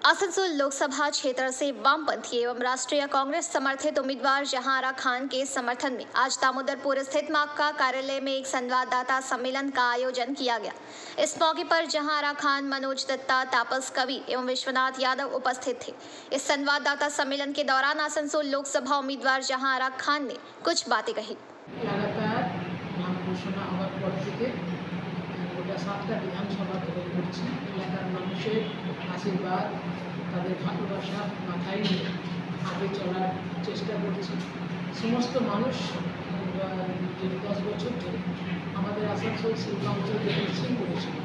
आसनसोल लोकसभा क्षेत्र से वामपंथी एवं राष्ट्रीय कांग्रेस समर्थित उम्मीदवार जहांआरा खान के समर्थन में आज दामोदरपुर स्थित माकपा कार्यालय में एक संवाददाता सम्मेलन का आयोजन किया गया। इस मौके पर जहांआरा खान, मनोज दत्ता, तापस कवि एवं विश्वनाथ यादव उपस्थित थे। इस संवाददाता सम्मेलन के दौरान आसनसोल लोकसभा उम्मीदवार जहांआरा खान ने कुछ बातें कही। সাতটা বিধানসভা দখল করছি। এলাকার মানুষের আশীর্বাদ, তাদের ভালোবাসা মাথায় নিয়ে আগে চলার চেষ্টা করছি। সমস্ত মানুষ 10 বছর ধরে আমাদের আসানসোল শিল্প অঞ্চলে মিছিল করেছিল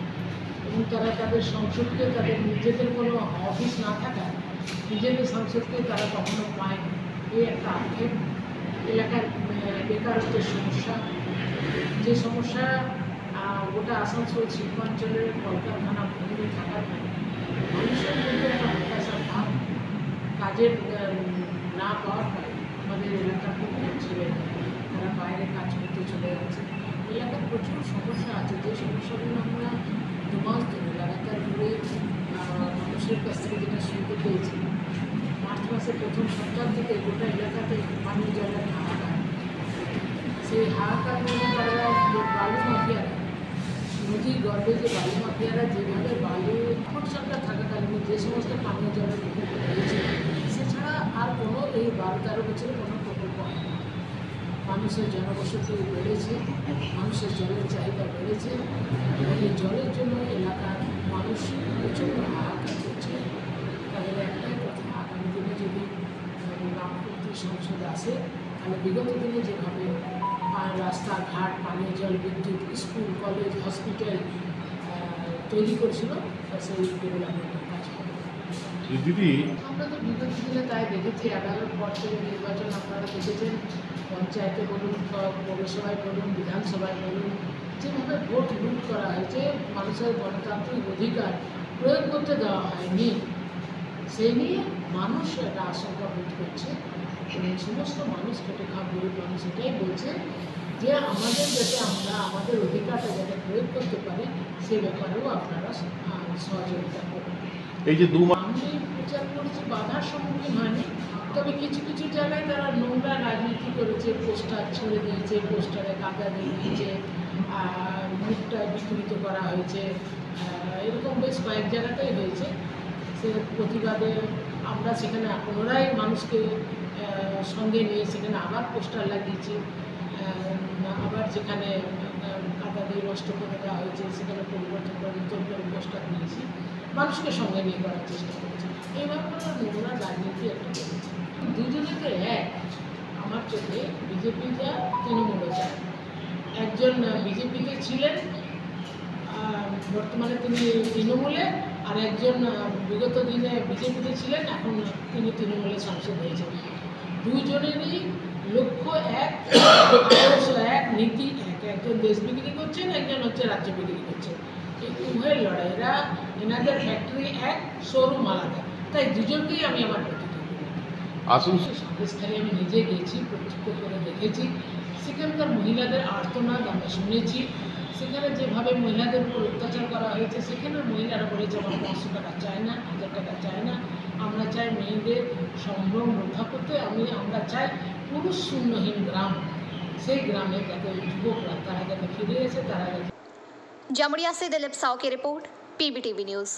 এবং তারা তাদের সংসদকে, তাদের নিজেদের কোনো অফিস না থাকায় নিজেদের সংসদকে তারা কখনো পায়। এই একটা আক্ষেপ। এলাকার বেকারত্বের সমস্যা, যে সমস্যা গোটা আসানসোল শিল্পাঞ্চলের কলকারখানা ভূমি থাকার মানুষের মধ্যে একটা হতাশার ভাব, কাজের না পাওয়ার ফলে আমাদের এলাকার ছেলে তারা বাইরে কাজ করতে চলে যাচ্ছে। এলাকার প্রচুর সমস্যা আছে, যে সমস্যাগুলো আমরা 2 মাস ধরে লাগাতার ঘুরে মানুষের কাছ থেকে যেটা শুনতে পেয়েছি। মার্চ মাসের প্রথম সপ্তাহ থেকে গোটা এলাকাতে পানীয় জলের হাহাকার। সেই হাহাকার নিয়ে তারা বালু মাফিয়ারা, নদীর গর্ভে যে বালু মাফিয়ারা যেভাবে বালু সরকার থাকাকালীন যে সমস্ত পানীয় জলের প্রকল্প হয়েছে, সেছাড়া আর কোনো এই 12-13 বছরে কোনো প্রকল্প হয় না। মানুষের জনবসতি বেড়েছে, মানুষের জলের চাহিদা বেড়েছে এবং এই জলের জন্য এলাকার মানুষ প্রচণ্ড হাহাকার করছে। তাদের একটাই কথা, আগামী দিনে যদি বামপন্থী সংসদ আসে তাহলে বিগত দিনে যেভাবে রাস্তাঘাট, পানীয় জল, বিদ্যুৎ, স্কুল, কলেজ, হসপিটাল তৈরি করেছিল, সেই ডেভেলপমেন্টের কাজ হবে। আমরা তো বিগত দিনে তাই দেখেছি। 11-র পর থেকে নির্বাচন আপনারা দেখেছেন, পঞ্চায়েতে বলুন, পৌরসভায় বলুন, বিধানসভায় বলুন, যেভাবে ভোট লুট করা হয়েছে, মানুষের গণতান্ত্রিক অধিকার প্রয়োগ করতে দেওয়া হয়নি। সেই নিয়ে মানুষ একটা আশঙ্কা বোধ করছে এবং সমস্ত মানুষ, খেটে খাওয়া গরিব মানুষ এটাই বলছে যে আমাদের যাতে আমরা আমাদের অধিকারটা যাতে প্রয়োগ করতে পারি, সে ব্যাপারেও আপনারা সহযোগিতা করবেন। এই যে 2 মাস আমি প্রচার করেছি, বাধার সম্মুখীন হয়নি, তবে কিছু কিছু জায়গায় তারা নোংরা রাজনীতি করেছে, পোস্টার ছড়ে দিয়েছে, পোস্টারে কাদা দিয়ে দিয়েছে, মুখটা বিকৃত করা হয়েছে, এরকম বেশ কয়েক জায়গাতেই হয়েছে। সে প্রতিবাদে আমরা সেখানে পুনরায় মানুষকে সঙ্গে নিয়ে সেখানে আবার পোস্টার লাগিয়েছি, আবার যেখানে কাদা দিয়ে নষ্ট করে দেওয়া হয়েছে সেখানে পরিবর্তন করে নতুন করে পোস্টার নিয়েছি, মানুষকে সঙ্গে নিয়ে করার চেষ্টা করেছি। এইভাবে নোংরা রাজনীতি একটা করেছে। দুজনেতে এক আমার চোখে, বিজেপি যা, তৃণমূলও যায়। একজন বিজেপিতে ছিলেন, বর্তমানে তিনি তৃণমূলে, আর একজন বিগত দিনে বিজেপিতে ছিলেন, এখন তিনি তৃণমূলে সাংসদ হয়েছেন। দুজনেরই লক্ষ্য এক, আদর্শ এক, নীতি এক। একজন দেশ বিক্রি করছেন, একজন হচ্ছে রাজ্য বিক্রি করছেন। এই উভয়ের লড়াই, এনাদের ফ্যাক্টরি এক, শোরুম আলাদা। তাই দুজনকেই আমি আমার প্রতি সন্দেশখালী আমি নিজে গেছি, প্রত্যক্ষ করে দেখেছি। সেখানকার মহিলাদের আর্তনাদ আমরা শুনেছি। সেখানে যেভাবে মহিলাদের উপর অত্যাচার করা হয়েছে, সেখানের মহিলারা বলেছে আমার 500 টাকা চায় না, 1000 টাকা চায় না, আমরা চাই মেয়েদের সম্ভ্রম রক্ষা করতে। আমরা চাই পুরুষ শূন্যহীন গ্রাম, সেই গ্রামে যাতে যুবকরা তারা যাতে ফিরে এসে তারা। जामुड़िया से दिलीप साव की रिपोर्ट, PBTV न्यूज़।